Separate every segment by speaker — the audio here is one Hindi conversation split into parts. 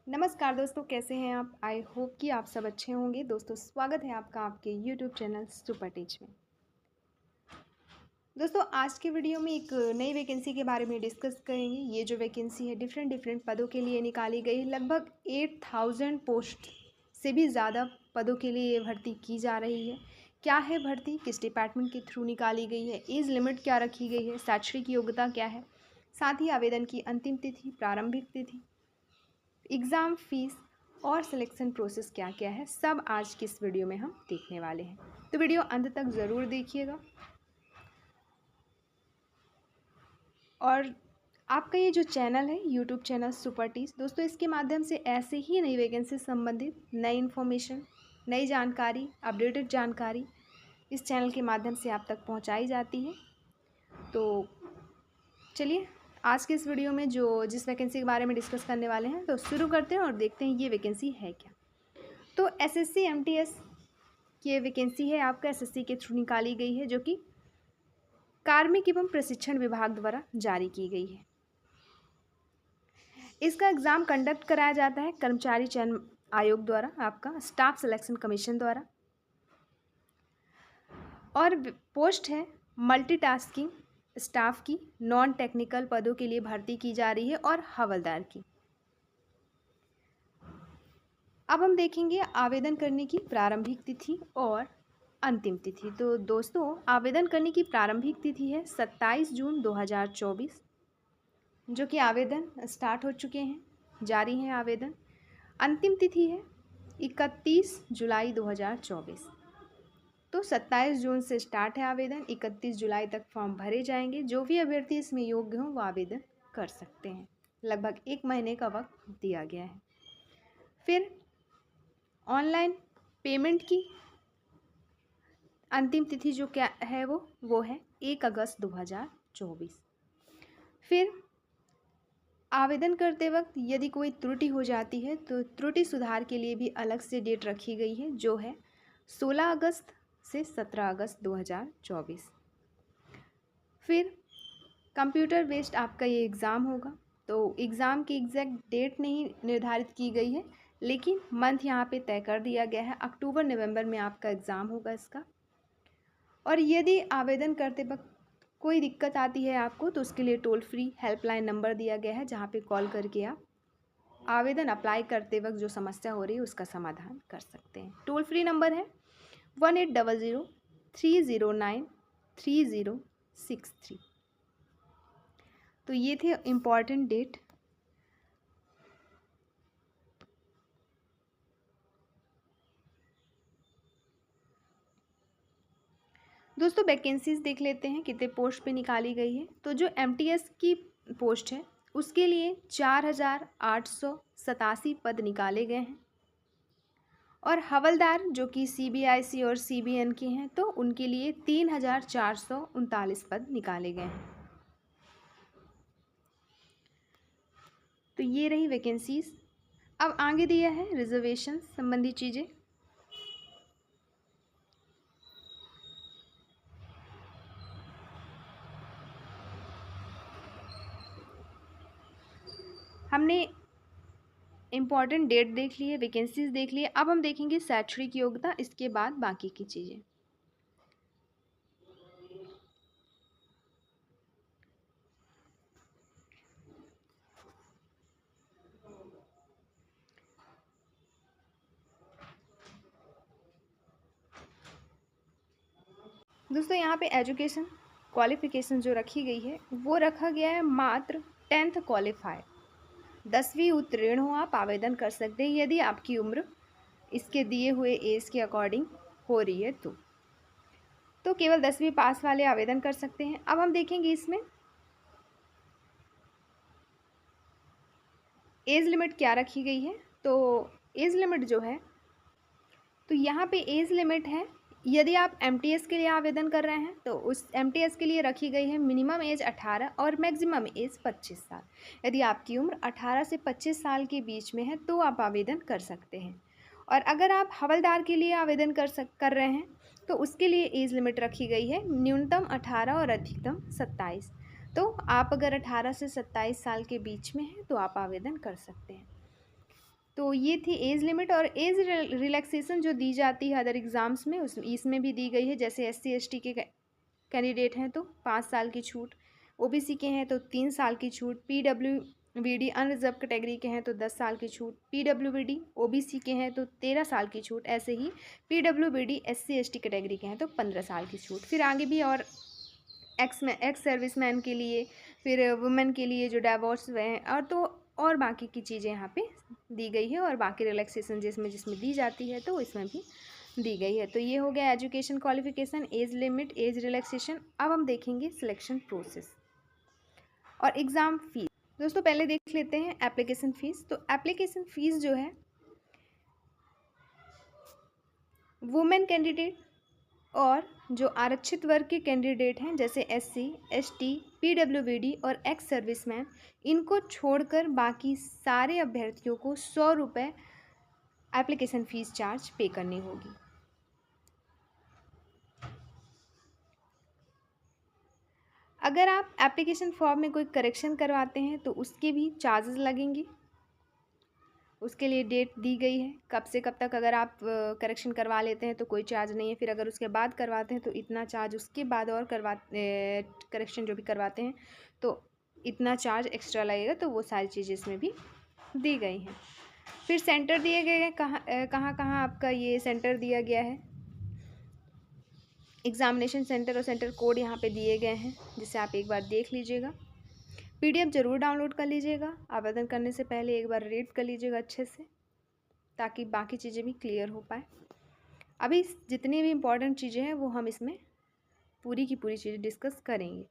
Speaker 1: नमस्कार दोस्तों, कैसे हैं आप? आई होप कि आप सब अच्छे होंगे। दोस्तों, स्वागत है आपका आपके यूट्यूब चैनल सुपर टीच में। दोस्तों, आज के वीडियो में एक नई वैकेंसी के बारे में डिस्कस करेंगे। ये जो वैकेंसी है डिफरेंट पदों के लिए निकाली गई है। लगभग 8000 पोस्ट से भी ज़्यादा पदों के लिए ये भर्ती की जा रही है। क्या है भर्ती, किस डिपार्टमेंट के थ्रू निकाली गई है, एज लिमिट क्या रखी गई है, शैक्षणिक योग्यता क्या है, साथ ही आवेदन की अंतिम तिथि, प्रारंभिक तिथि, एग्ज़ाम फीस और सिलेक्शन प्रोसेस क्या क्या है, सब आज की इस वीडियो में हम देखने वाले हैं। तो वीडियो अंत तक ज़रूर देखिएगा। और आपका ये जो चैनल है यूट्यूब चैनल सुपर टीच, दोस्तों इसके माध्यम से ऐसे ही नई वैकेंसी से संबंधित नई इन्फॉर्मेशन, नई जानकारी, अपडेटेड जानकारी इस चैनल के माध्यम से आप तक पहुंचाई जाती है। तो चलिए आज के इस वीडियो में जिस वैकेंसी के बारे में डिस्कस करने वाले हैं तो शुरू करते हैं और देखते हैं ये वैकेंसी है क्या। तो एसएससी एमटीएस की ये वैकेंसी है, आपका एसएससी के थ्रू निकाली गई है, जो कि कार्मिक एवं प्रशिक्षण विभाग द्वारा जारी की गई है। इसका एग्ज़ाम कंडक्ट कराया जाता है कर्मचारी चयन आयोग द्वारा, आपका स्टाफ सिलेक्शन कमीशन द्वारा। और पोस्ट है मल्टीटास्किंग स्टाफ की, नॉन टेक्निकल पदों के लिए भर्ती की जा रही है और हवलदार की। अब हम देखेंगे आवेदन करने की प्रारंभिक तिथि और अंतिम तिथि। तो दोस्तों, आवेदन करने की प्रारंभिक तिथि है 27 जून 2024, जो कि आवेदन स्टार्ट हो चुके हैं, जारी हैं आवेदन। अंतिम तिथि है 31 जुलाई 2024। तो 27 जून से स्टार्ट है आवेदन, 31 जुलाई तक फॉर्म भरे जाएंगे। जो भी अभ्यर्थी इसमें योग्य हों वो आवेदन कर सकते हैं। लगभग 1 महीने का वक्त दिया गया है। फिर ऑनलाइन पेमेंट की अंतिम तिथि जो क्या है वो है 1 अगस्त 2024। फिर आवेदन करते वक्त यदि कोई त्रुटि हो जाती है तो त्रुटि सुधार के लिए भी अलग से डेट रखी गई है, जो है 16 अगस्त से 17 अगस्त 2024। फिर कंप्यूटर बेस्ड आपका ये एग्ज़ाम होगा। तो एग्ज़ाम की एग्जैक्ट डेट नहीं निर्धारित की गई है, लेकिन मंथ यहाँ पे तय कर दिया गया है। अक्टूबर नवंबर में आपका एग्ज़ाम होगा इसका। और यदि आवेदन करते वक्त कोई दिक्कत आती है आपको तो उसके लिए टोल फ्री हेल्पलाइन नंबर दिया गया है, जहाँ पे कॉल करके आप आवेदन अप्लाई करते वक्त जो समस्या हो रही है उसका समाधान कर सकते हैं। टोल फ्री नंबर है 1800-309-3063। तो ये थे इम्पॉर्टेंट डेट। दोस्तों, वैकेंसीज देख लेते हैं कितने पोस्ट पे निकाली गई है। तो जो एमटीएस की पोस्ट है उसके लिए 4887 पद निकाले गए हैं। और हवलदार जो कि सीबीआईसी और सीबीएन के हैं तो उनके लिए 3439 पद निकाले गए हैं। तो ये रही वैकेंसीज। अब आगे दिया है रिजर्वेशन संबंधी चीज़ें। हमने इम्पॉर्टेंट डेट देख ली है, वैकेंसीज देख ली है। अब हम देखेंगे शैक्षणिक योग्यता, इसके बाद बाकी की चीज़ें। दोस्तों, यहाँ पे एजुकेशन क्वालिफिकेशन जो रखी गई है वो रखा गया है मात्र 10th क्वालिफाइड, 10वीं उत्तीर्ण हो आप आवेदन कर सकते हैं, यदि आपकी उम्र इसके दिए हुए एज के अकॉर्डिंग हो रही है तो केवल 10वीं पास वाले आवेदन कर सकते हैं। अब हम देखेंगे इसमें एज लिमिट क्या रखी गई है। तो एज लिमिट जो है, तो यहाँ पे एज लिमिट है, यदि आप एमटीएस के लिए आवेदन कर रहे हैं तो उस एमटीएस के लिए रखी गई है मिनिमम एज 18 और मैक्सिमम एज 25 साल। यदि आपकी उम्र 18 से 25 साल के बीच में है तो आप आवेदन कर सकते हैं। और अगर आप हवलदार के लिए आवेदन कर रहे हैं तो उसके लिए एज लिमिट रखी गई है न्यूनतम 18 और अधिकतम 27। तो आप अगर 18 से 27 साल के बीच में हैं तो आप आवेदन कर सकते हैं। तो ये थी एज लिमिट। और एज रिलैक्सेशन जो दी जाती है अदर एग्ज़ाम्स में इसमें भी दी गई है। जैसे SC ST के कैंडिडेट हैं तो 5 साल की छूट, OBC के हैं तो 3 साल की छूट, PWBD अनरिजर्व कैटेगरी के हैं तो 10 साल की छूट, PWBD OBC के हैं तो 13 साल की छूट, ऐसे ही PWBD SC ST कैटेगरी के हैं तो 15 साल की छूट। फिर आगे भी और एक्स सर्विसमैन के लिए, फिर वुमेन के लिए जो डाइवोर्स हुए हैं, और तो और बाकी की चीज़ें यहाँ पे दी गई है, और बाकी रिलैक्सेशन जिसमें जिसमें दी जाती है तो इसमें भी दी गई है। तो ये हो गया education qualification, age limit, age relaxation. अब हम देखेंगे सिलेक्शन प्रोसेस और एग्ज़ाम फीस। दोस्तों पहले देख लेते हैं एप्लीकेशन फ़ीस। तो एप्लीकेशन फ़ीस जो है वुमेन कैंडिडेट और जो आरक्षित वर्ग के कैंडिडेट हैं जैसे SC ST PWBD और एक्स सर्विसमैन, इनको छोड़कर बाकी सारे अभ्यर्थियों को 100 रुपये एप्लीकेशन फ़ीस चार्ज पे करनी होगी। अगर आप एप्लीकेशन फॉर्म में कोई करेक्शन करवाते हैं तो उसके भी चार्जेस लगेंगे। उसके लिए डेट दी गई है कब से कब तक अगर आप करेक्शन करवा लेते हैं तो कोई चार्ज नहीं है। फिर अगर उसके बाद करवाते हैं तो इतना चार्ज, उसके बाद और करेक्शन जो भी करवाते हैं तो इतना चार्ज एक्स्ट्रा लगेगा। तो वो सारी चीज़ें इसमें भी दी गई हैं। फिर सेंटर दिए गए हैं, कहाँ आपका ये सेंटर दिया गया है, एग्ज़ामिनेशन सेंटर और सेंटर कोड यहाँ पे दिए गए हैं, जिसे आप एक बार देख लीजिएगा। PDF ज़रूर डाउनलोड कर लीजिएगा, आवेदन करने से पहले एक बार रीड कर लीजिएगा अच्छे से, ताकि बाकी चीज़ें भी क्लियर हो पाए। अभी जितनी भी इम्पोर्टेंट चीज़ें हैं वो हम इसमें पूरी की पूरी चीज़ें डिस्कस करेंगे।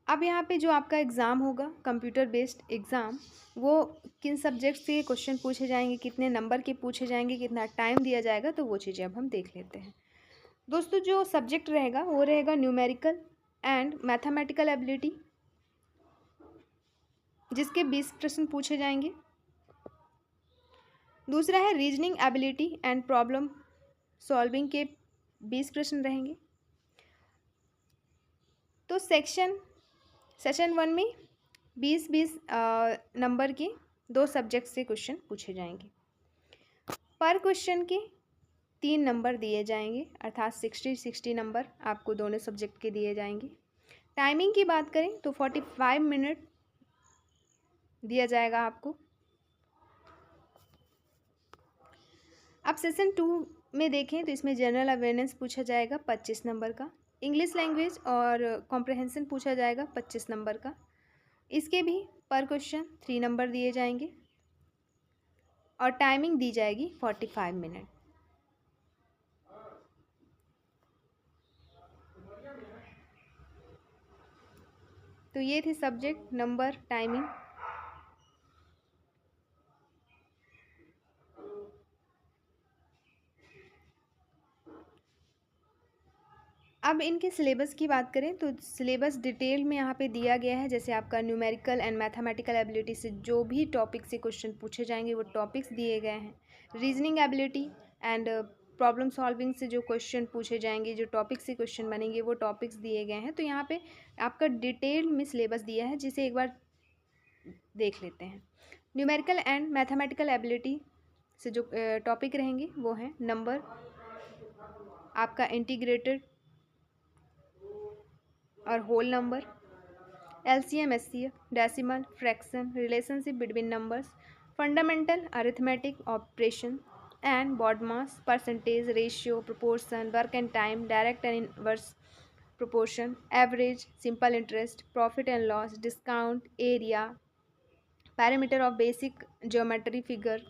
Speaker 1: अब यहाँ पे जो आपका एग्ज़ाम होगा कंप्यूटर बेस्ड एग्ज़ाम, वो किन सब्जेक्ट से क्वेश्चन पूछे जाएंगे, कितने नंबर के पूछे जाएंगे, कितना टाइम दिया जाएगा, तो वो चीज़ें अब हम देख लेते हैं। दोस्तों जो सब्जेक्ट रहेगा वो रहेगा न्यूमेरिकल एंड मैथमेटिकल एबिलिटी, जिसके 20 प्रश्न पूछे जाएंगे। दूसरा है reasoning ability and problem solving के 20 प्रश्न रहेंगे। तो सेशन 1 में 20-20 नंबर के 2 सब्जेक्ट से क्वेश्चन पूछे जाएंगे। पर क्वेश्चन के 3 नंबर दिए जाएंगे, अर्थात 60 नंबर आपको दोनों सब्जेक्ट के दिए जाएंगे। टाइमिंग की बात करें तो 45 मिनट दिया जाएगा आपको। अब सेशन 2 में देखें तो इसमें जनरल अवेयरनेस पूछा जाएगा 25 नंबर का, इंग्लिश लैंग्वेज और कॉम्प्रहेंशन पूछा जाएगा 25 नंबर का। इसके भी पर क्वेश्चन 3 नंबर दिए जाएंगे और टाइमिंग दी जाएगी 45 मिनट। तो ये थे सब्जेक्ट, नंबर, टाइमिंग। अब इनके सिलेबस की बात करें तो सिलेबस डिटेल में यहाँ पे दिया गया है। जैसे आपका न्यूमेरिकल एंड मैथमेटिकल एबिलिटी से जो भी टॉपिक से क्वेश्चन पूछे जाएंगे वो टॉपिक्स दिए गए हैं। Reasoning ability and problem solving से जो क्वेश्चन पूछे जाएंगे, जो टॉपिक से क्वेश्चन बनेंगे, वो टॉपिक्स दिए गए हैं। तो यहाँ पे आपका डिटेल में सिलेबस दिया है, जिसे एक बार देख लेते हैं। न्यूमेरिकल एंड मैथमेटिकल एबिलिटी से जो टॉपिक रहेंगे वो हैं नंबर, आपका इंटीग्रेटेड और whole number, LCM SCF, decimal, fraction, relationship between numbers, fundamental arithmetic operation and BODMAS, percentage, ratio, proportion, work and time, direct and inverse proportion, average, simple interest, profit and loss, discount, area, perimeter of basic geometry figure,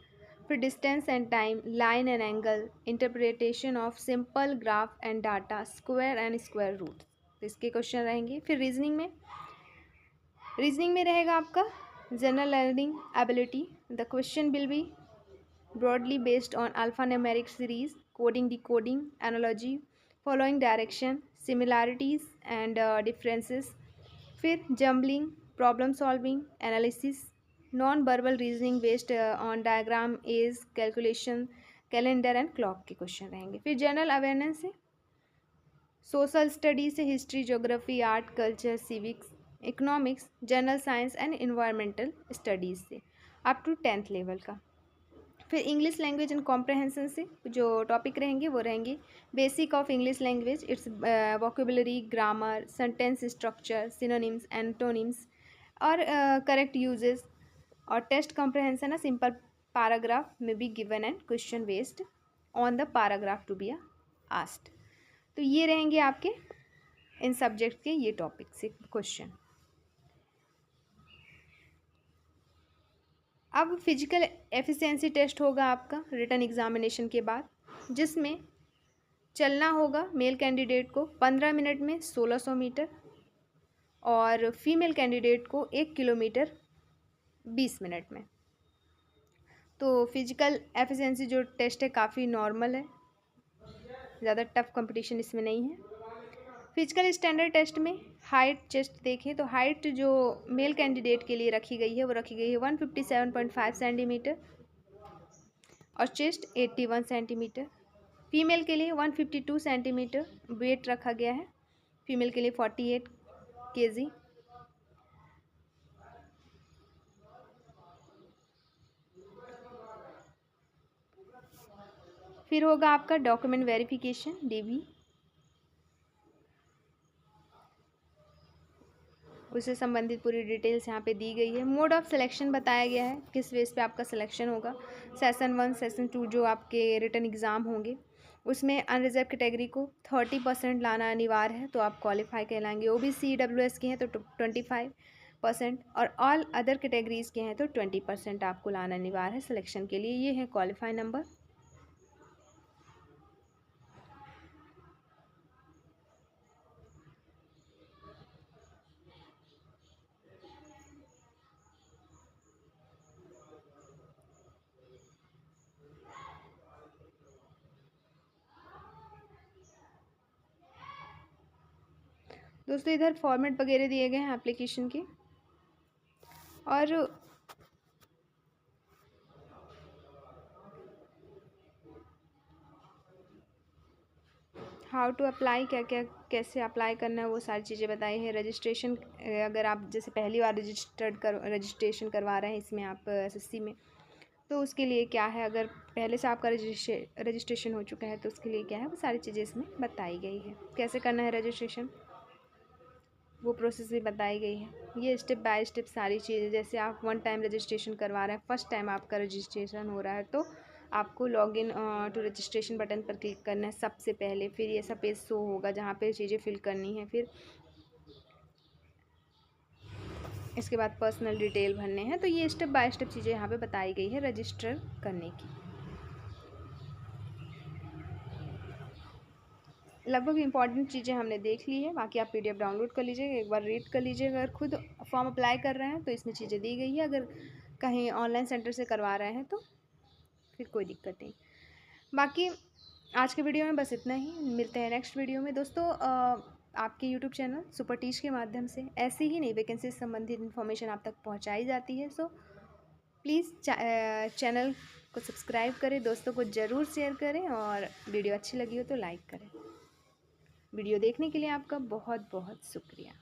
Speaker 1: फिर distance and time, line and angle, interpretation of simple graph and data, square and square root, तो इसके क्वेश्चन रहेंगे। फिर रीजनिंग में रहेगा आपका general learning ability. The question will be broadly based on alpha numeric series, coding, decoding, analogy, following direction, similarities and differences, फिर jumbling, problem solving, analysis, non verbal reasoning based on diagram, age, calculation, calendar and clock के क्वेश्चन रहेंगे। फिर जनरल अवेयरनेस से सोशल स्टडी से history, geography, art, culture, civics, economics, general science and environmental studies से अप टू 10th लेवल का। फिर इंग्लिश लैंग्वेज एंड कॉम्प्रहेंशन से जो टॉपिक रहेंगे वो रहेंगे basic of English language, its vocabulary, grammar, sentence structure, synonyms, antonyms और करेक्ट यूजेस। और टेस्ट कॉम्प्रहेंशन है सिंपल पैराग्राफ में be given and question based on the paragraph to be asked. तो ये रहेंगे आपके इन सब्जेक्ट के ये टॉपिक से क्वेश्चन। अब फिजिकल एफिशिएंसी टेस्ट होगा आपका रिटन एग्जामिनेशन के बाद, जिसमें चलना होगा मेल कैंडिडेट को 15 मिनट में 1600 मीटर और फीमेल कैंडिडेट को 1 किलोमीटर 20 मिनट में। तो फिजिकल एफिशिएंसी जो टेस्ट है काफ़ी नॉर्मल है, ज़्यादा टफ कंपटीशन इसमें नहीं है। फिजिकल स्टैंडर्ड टेस्ट में हाइट चेस्ट देखें तो हाइट जो मेल कैंडिडेट के लिए रखी गई है वो रखी गई है 157.5 सेंटीमीटर और चेस्ट 81 सेंटीमीटर। फीमेल के लिए 152 सेंटीमीटर वेट रखा गया है, फीमेल के लिए 48 kg। फिर होगा आपका डॉक्यूमेंट वेरिफिकेशन DV, उससे संबंधित पूरी डिटेल्स यहाँ पे दी गई है। मोड ऑफ सिलेक्शन बताया गया है, किस बेस पे आपका सिलेक्शन होगा। सेशन 1 सेशन 2 जो आपके रिटन एग्ज़ाम होंगे उसमें अनरिजर्व कैटेगरी को 30% लाना अनिवार्य है, तो आप क्वालिफाई कहलाएंगे। OBC EWS के हैं तो 25% और ऑल अदर कैटेगरीज़ के हैं तो 20% आपको लाना अनिवार्य है सिलेक्शन के लिए। ये है क्वालिफाई नंबर। दोस्तों इधर फॉर्मेट वगैरह दिए गए हैं एप्लीकेशन के, और हाउ टू अप्लाई, क्या क्या कैसे अप्लाई करना है वो सारी चीज़ें बताई हैं। रजिस्ट्रेशन, अगर आप जैसे पहली बार रजिस्ट्रेशन करवा रहे हैं इसमें आप SSC में, तो उसके लिए क्या है, अगर पहले से आपका रजिस्ट्रेशन हो चुका है तो उसके लिए क्या है वो सारी चीज़ें इसमें बताई गई है। कैसे करना है रजिस्ट्रेशन वो प्रोसेस भी बताई गई है। ये स्टेप बाय स्टेप सारी चीज़ें, जैसे आप 1 टाइम रजिस्ट्रेशन करवा रहे हैं, फर्स्ट टाइम आपका रजिस्ट्रेशन हो रहा है तो आपको लॉगिन टू रजिस्ट्रेशन बटन पर क्लिक करना है सबसे पहले। फिर ये सब पेज शो होगा जहाँ पे चीज़ें फिल करनी है। फिर इसके बाद पर्सनल डिटेल भरने हैं। तो ये स्टेप बाय स्टेप चीज़ें यहाँ पे बताई गई है रजिस्टर करने की। लगभग इंपॉर्टेंट चीज़ें हमने देख ली है, बाकी आप PDF डाउनलोड कर लीजिएगा, एक बार रीड कर लीजिएगा। अगर खुद फॉर्म अप्लाई कर रहे हैं तो इसमें चीज़ें दी गई है, अगर कहीं ऑनलाइन सेंटर से करवा रहे हैं तो फिर कोई दिक्कत नहीं। बाकी आज के वीडियो में बस इतना ही, मिलते हैं नेक्स्ट वीडियो में। दोस्तों आपके यूट्यूब चैनल सुपर टीच के माध्यम से ऐसी ही नई वैकेंसी से संबंधित इन्फॉर्मेशन आप तक पहुंचाई जाती है। सो प्लीज़ चैनल को सब्सक्राइब करें, दोस्तों को ज़रूर शेयर करें और वीडियो अच्छी लगी हो तो लाइक करें। वीडियो देखने के लिए आपका बहुत बहुत शुक्रिया।